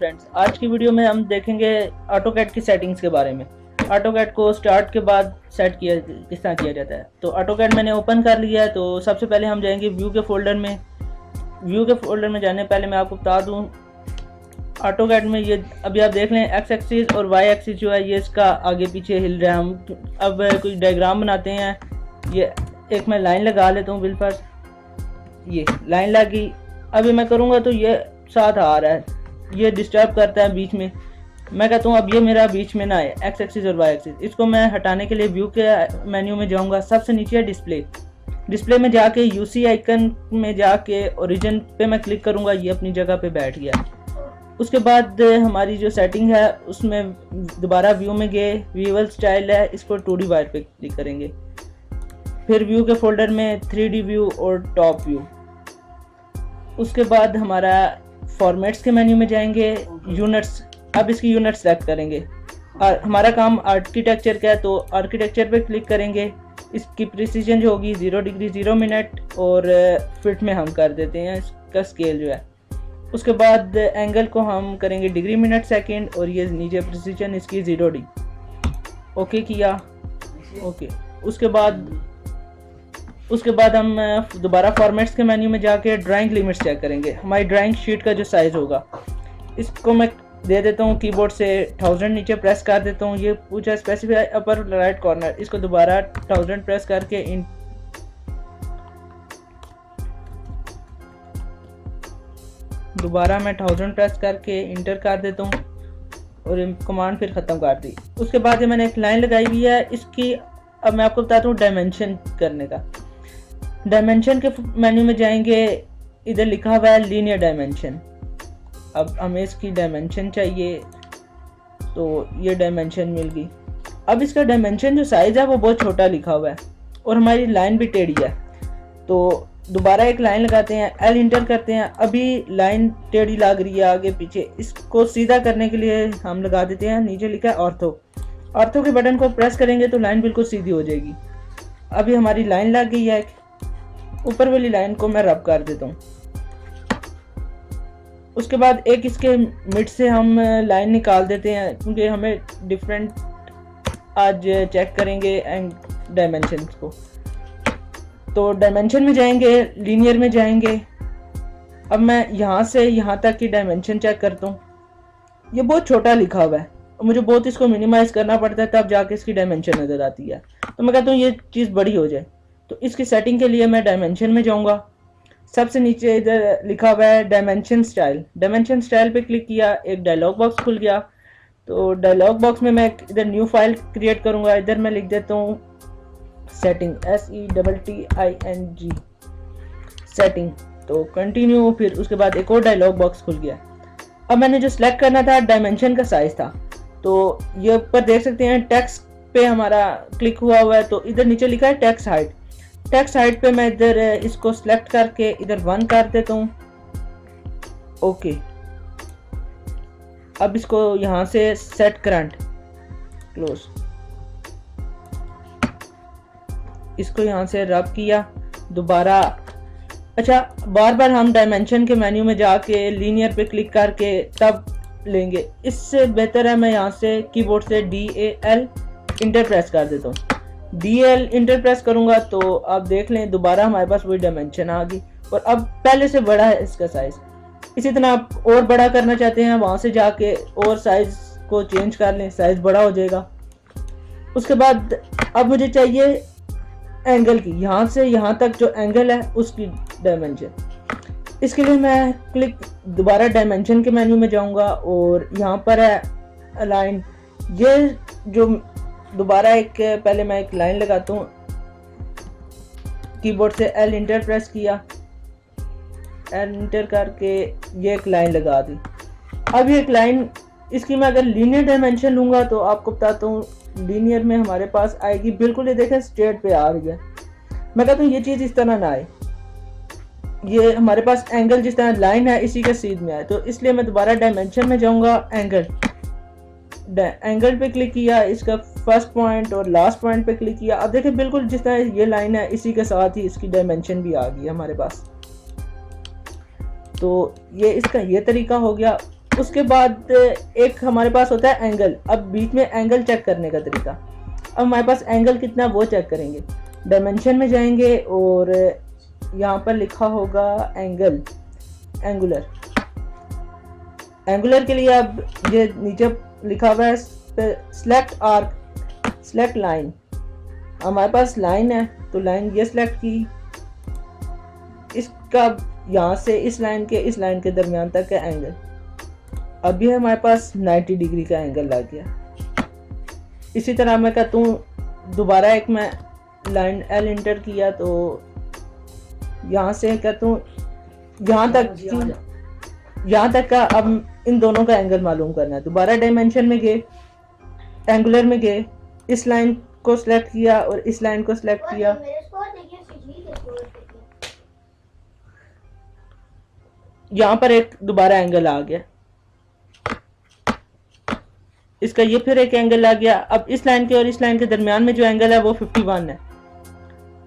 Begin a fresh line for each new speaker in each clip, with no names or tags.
Friends, आज की video में हम देखेंगे ऑटोकैड की सेटिंग्स के बारे में। ऑटोकैड को स्टार्ट के बाद सेट किया किस तरह किया जाता है। तो ऑटोकैड मैंने ओपन कर लिया है। तो सबसे पहले हम जाएंगे व्यू के फोल्डर में। व्यू के फोल्डर में जाने पहले मैं आपको बता दूं, ऑटोकैड में ये अभी आप देख लें एक्स एक्सिस और वाई एक्सिस जो है ये इसका आगे पीछे हिल रहा है। हम अब कुछ डायग्राम बनाते हैं। ये एक मैं लाइन लगा लेता हूँ बिल पर, ये लाइन लगी। अभी मैं करूँगा तो ये साथ आ रहा है, ये डिस्टर्ब करता है बीच में। मैं कहता हूँ अब ये मेरा बीच में ना आए, एक्स एक्सिस और वाई एक्सिस। इसको मैं हटाने के लिए व्यू के मेन्यू में जाऊँगा। सबसे नीचे है डिस्प्ले। डिस्प्ले में जाके यूसी आइकन में जाके ओरिजिन पे मैं क्लिक करूँगा, ये अपनी जगह पे बैठ गया। उसके बाद हमारी जो सेटिंग है उसमें दोबारा व्यू में गए, विजुअल स्टाइल है, इसको 2D वायर पे क्लिक करेंगे। फिर व्यू के फोल्डर में 3D व्यू और टॉप व्यू। उसके बाद हमारा फॉर्मेट्स के मेन्यू में जाएंगे, यूनिट्स। अब इसकी यूनिट सेलेक्ट करेंगे और हमारा काम आर्किटेक्चर का है तो आर्किटेक्चर पे क्लिक करेंगे। इसकी प्रिसीजन जो होगी 0 डिग्री 0 मिनट और फिट में हम कर देते हैं इसका स्केल जो है। उसके बाद एंगल को हम करेंगे डिग्री मिनट सेकंड और ये नीचे प्रिसीजन इसकी 0 डिग्री। ओके किया, ओके। उसके बाद हम दोबारा फॉर्मेट्स के मेन्यू में जाके ड्राइंग लिमिट्स चेक करेंगे। हमारी ड्राइंग शीट का जो साइज़ होगा इसको मैं दे देता हूँ कीबोर्ड से 1000, नीचे प्रेस कर देता हूँ। ये पूछा स्पेसिफाई अपर राइट कॉर्नर, इसको दोबारा 1000 प्रेस करके दोबारा मैं 1000 प्रेस करके इंटर कर देता हूँ और कमांड फिर ख़त्म कर दी। उसके बाद ये मैंने एक लाइन लगाई हुई है इसकी। अब मैं आपको बताता हूँ डायमेंशन करने का। डायमेंशन के मेन्यू में जाएंगे, इधर लिखा हुआ है लीनियर डायमेंशन। अब हमें इसकी डायमेंशन चाहिए तो ये डायमेंशन मिल गई। अब इसका डायमेंशन जो साइज़ है वो बहुत छोटा लिखा हुआ है और हमारी लाइन भी टेढ़ी है। तो दोबारा एक लाइन लगाते हैं, एल इंटर करते हैं। अभी लाइन टेढ़ी लग रही है आगे पीछे, इसको सीधा करने के लिए हम लगा देते हैं, नीचे लिखा है ऑर्थो। ऑर्थो के बटन को प्रेस करेंगे तो लाइन बिल्कुल सीधी हो जाएगी। अभी हमारी लाइन लग गई है। ऊपर वाली लाइन को मैं रब कर देता हूँ। उसके बाद एक इसके मिड से हम लाइन निकाल देते हैं क्योंकि हमें डिफरेंट आज चेक करेंगे एंड डायमेंशन को। तो डायमेंशन में जाएंगे, लीनियर में जाएंगे। अब मैं यहाँ से यहाँ तक की डायमेंशन चेक करता हूँ। ये बहुत छोटा लिखा हुआ है, मुझे बहुत इसको मिनिमाइज करना पड़ता है तब जाके इसकी डायमेंशन नज़र आती है। तो मैं कहता हूँ ये चीज़ बड़ी हो जाए। तो इसकी सेटिंग के लिए मैं डायमेंशन में जाऊँगा। सबसे नीचे इधर लिखा हुआ है डायमेंशन स्टाइल। डायमेंशन स्टाइल पे क्लिक किया, एक डायलॉग बॉक्स खुल गया। तो डायलॉग बॉक्स में मैं इधर न्यू फाइल क्रिएट करूँगा। इधर मैं लिख देता हूँ सेटिंग, SETTING सेटिंग। तो कंटिन्यू। फिर उसके बाद एक और डायलॉग बॉक्स खुल गया। अब मैंने जो सिलेक्ट करना था डायमेंशन का साइज़ था। तो ये ऊपर देख सकते हैं टेक्स्ट पे हमारा क्लिक हुआ है। तो इधर नीचे लिखा है टेक्स्ट हाइट। टेक्स्ट हाइट पे मैं इधर इसको सिलेक्ट करके इधर 1 कर देता हूँ। ओके। अब इसको यहाँ से सेट करंट क्लोज, इसको यहाँ से रब किया दोबारा। अच्छा, बार बार हम डायमेंशन के मेन्यू में जाके लीनियर पे क्लिक करके तब लेंगे। इससे बेहतर है मैं यहाँ से कीबोर्ड से DAL इंटर प्रेस कर देता हूँ। DAL इंटर प्रेस करूँगा तो आप देख लें दोबारा हमारे पास वही डायमेंशन आ गई और अब पहले से बड़ा है इसका साइज़। इसी तरह आप और बड़ा करना चाहते हैं वहाँ से जाके और साइज़ को चेंज कर लें, साइज़ बड़ा हो जाएगा। उसके बाद अब मुझे चाहिए एंगल की, यहाँ से यहाँ तक जो एंगल है उसकी डायमेंशन। इसके लिए मैं क्लिक दोबारा डायमेंशन के मेन्यू में जाऊँगा और यहाँ पर है अलाइन। ये जो दोबारा एक पहले मैं एक लाइन लगाता हूँ, कीबोर्ड से L इंटर प्रेस किया, L इंटर करके ये एक लाइन लगा दी। अब ये एक लाइन इसकी मैं अगर लीनियर डायमेंशन लूँगा तो आपको बताता हूँ लीनियर में हमारे पास आएगी बिल्कुल, ये देखें स्ट्रेट पे आ रही है। मैं कहता हूँ ये चीज़ इस तरह ना आए, ये हमारे पास एंगल जिस तरह लाइन है इसी के सीध में आए। तो इसलिए मैं दोबारा डायमेंशन में जाऊँगा, एंगल पे क्लिक किया, इसका फर्स्ट पॉइंट और लास्ट पॉइंट पे क्लिक किया। अब देखिए बिल्कुल जिस तरह ये लाइन है इसी के साथ ही इसकी डायमेंशन भी आ गई है हमारे पास। तो ये इसका ये तरीका हो गया। उसके बाद एक हमारे पास होता है एंगल। अब बीच में एंगल चेक करने का तरीका, अब हमारे पास एंगल कितना वो चेक करेंगे। डायमेंशन में जाएंगे और यहाँ पर लिखा होगा एंगल, एंगुलर। एंगुलर के लिए अब ये नीचे लिखा हुआ है सिलेक्ट आर्क, सिलेक्ट लाइन। हमारे पास लाइन है तो लाइन ये सिलेक्ट की, इसका यहाँ से इस लाइन के दरमियान तक का एंगल। अब ये हमारे पास 90 डिग्री का एंगल लग गया। इसी तरह मैं कहता हूँ दोबारा एक मैं लाइन एल इंटर किया तो यहाँ से कहता हूँ यहाँ तक का अब इन दोनों का एंगल मालूम करना है। दोबारा डायमेंशन में गए, एंगुलर में गए, इस लाइन को सिलेक्ट किया और इस लाइन को सिलेक्ट किया। यहाँ पर एक दोबारा एंगल आ गया, इसका ये फिर एक एंगल आ गया। अब इस लाइन के और इस लाइन के दरमियान में जो एंगल है वो 51 है।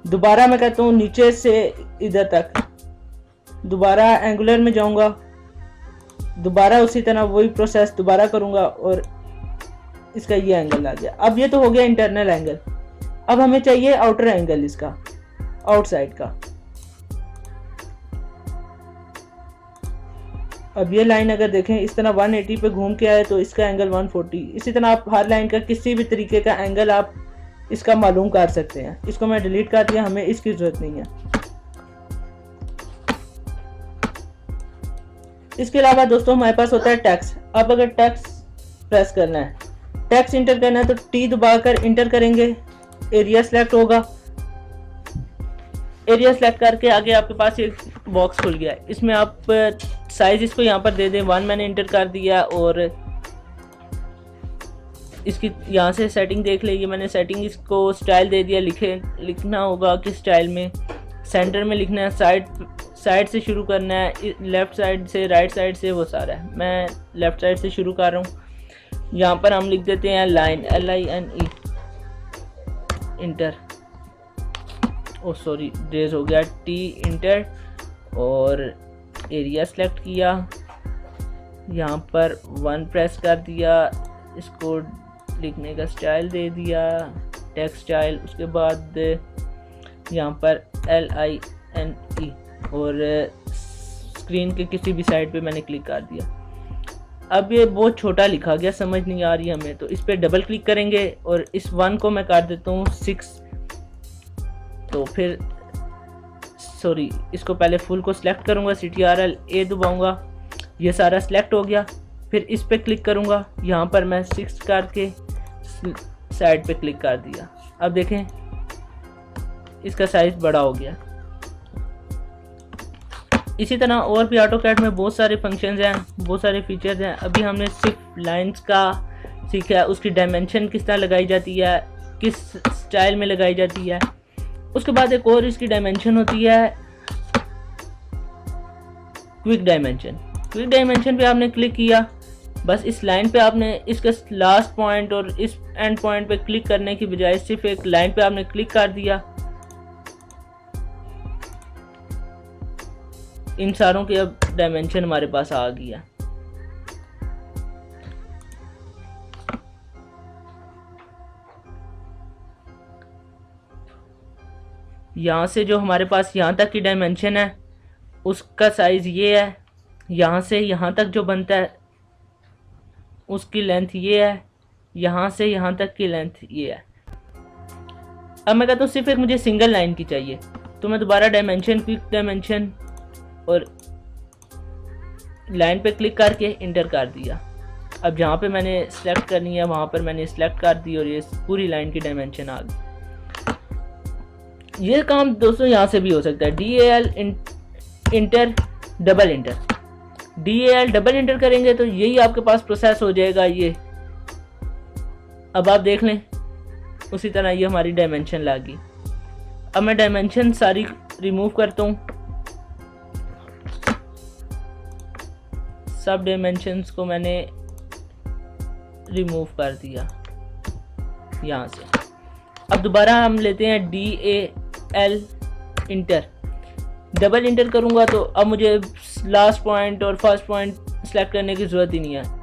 दोबारा मैं कहता हूँ नीचे से इधर तक, दोबारा एंगुलर में जाऊंगा, दोबारा उसी तरह वही प्रोसेस दोबारा करूंगा और इसका ये एंगल आ गया। अब ये तो हो गया इंटरनल एंगल। अब हमें चाहिए आउटर एंगल, इसका आउटसाइड का। अब ये लाइन अगर देखें इस तरह 180 पे घूम के आए तो इसका एंगल 140। इसी तरह आप हर लाइन का किसी भी तरीके का एंगल आप इसका मालूम कर सकते हैं। इसको मैं डिलीट कर दिया, हमें इसकी जरूरत नहीं है। इसके अलावा दोस्तों हमारे पास होता है टेक्स्ट। अब अगर टेक्स्ट प्रेस करना है, टेक्स्ट इंटर करना है तो टी दबाकर इंटर करेंगे, एरिया सेलेक्ट होगा। एरिया सेलेक्ट करके आगे आपके पास एक बॉक्स खुल गया है। इसमें आप साइज इसको यहाँ पर दे दें, 1 मैंने इंटर कर दिया और इसकी यहाँ से सेटिंग देख लीजिए। मैंने सेटिंग इसको स्टाइल दे दिया, लिखना होगा किस स्टाइल में, सेंटर में लिखना है, साइड से शुरू करना है, लेफ्ट साइड से, राइट साइड से, वो सारा है। मैं लेफ्ट साइड से शुरू कर रहा हूँ। यहाँ पर हम लिख देते हैं लाइन, LINE, इंटर, ओ सॉरी रेज हो गया, T इंटर और एरिया सेलेक्ट किया, यहाँ पर 1 प्रेस कर दिया, इसको लिखने का स्टाइल दे दिया, टेक्स्ट स्टाइल। उसके बाद यहाँ पर LINE और स्क्रीन के किसी भी साइड पे मैंने क्लिक कर दिया। अब ये बहुत छोटा लिखा गया, समझ नहीं आ रही हमें, तो इस पर डबल क्लिक करेंगे और इस 1 को मैं कर देता हूँ 6। तो फिर सॉरी, इसको पहले फुल को सिलेक्ट करूँगा, CTRL A दबाऊँगा, ये सारा सिलेक्ट हो गया। फिर इस पे क्लिक करूँगा, यहाँ पर मैं 6 करके साइड पे क्लिक कर दिया। अब देखें इसका साइज बड़ा हो गया। इसी तरह और भी AutoCAD में बहुत सारे फंक्शंस हैं, बहुत सारे फीचर्स हैं। अभी हमने सिर्फ लाइंस का सीखा है, उसकी डायमेंशन किस तरह लगाई जाती है, किस स्टाइल में लगाई जाती है। उसके बाद एक और इसकी डायमेंशन होती है क्विक डायमेंशन। क्विक डायमेंशन पे आपने क्लिक किया, बस इस लाइन पे आपने इसके लास्ट पॉइंट और इस एंड पॉइंट पे क्लिक करने की बजाय सिर्फ एक लाइन पे आपने क्लिक कर दिया। इन सारों की अब डायमेंशन हमारे पास आ गया। यहाँ से जो हमारे पास यहाँ तक की डायमेंशन है उसका साइज ये है, यहाँ से यहाँ तक जो बनता है उसकी लेंथ ये है, यहाँ से यहाँ तक की लेंथ ये है। अब मैं कहता हूँ सिर्फ एक मुझे सिंगल लाइन की चाहिए, तो मैं दोबारा डायमेंशन, क्विक डायमेंशन और लाइन पे क्लिक करके इंटर कर दिया। अब जहाँ पे मैंने सेलेक्ट करनी है वहाँ पर मैंने सेलेक्ट कर दी और ये पूरी लाइन की डायमेंशन आ गई। ये काम दोस्तों यहाँ से भी हो सकता है, DAL inter, double inter. DAL double inter करेंगे तो यही आपके पास प्रोसेस हो जाएगा ये। अब आप देख लें उसी तरह ये हमारी डायमेंशन लगी। अब मैं डायमेंशन सारी रिमूव करता हूँ, सब डायमेंशंस को मैंने रिमूव कर दिया यहाँ से। अब दोबारा हम लेते हैं DAL इंटर, डबल इंटर करूँगा तो अब मुझे लास्ट पॉइंट और फर्स्ट पॉइंट सेलेक्ट करने की ज़रूरत ही नहीं है।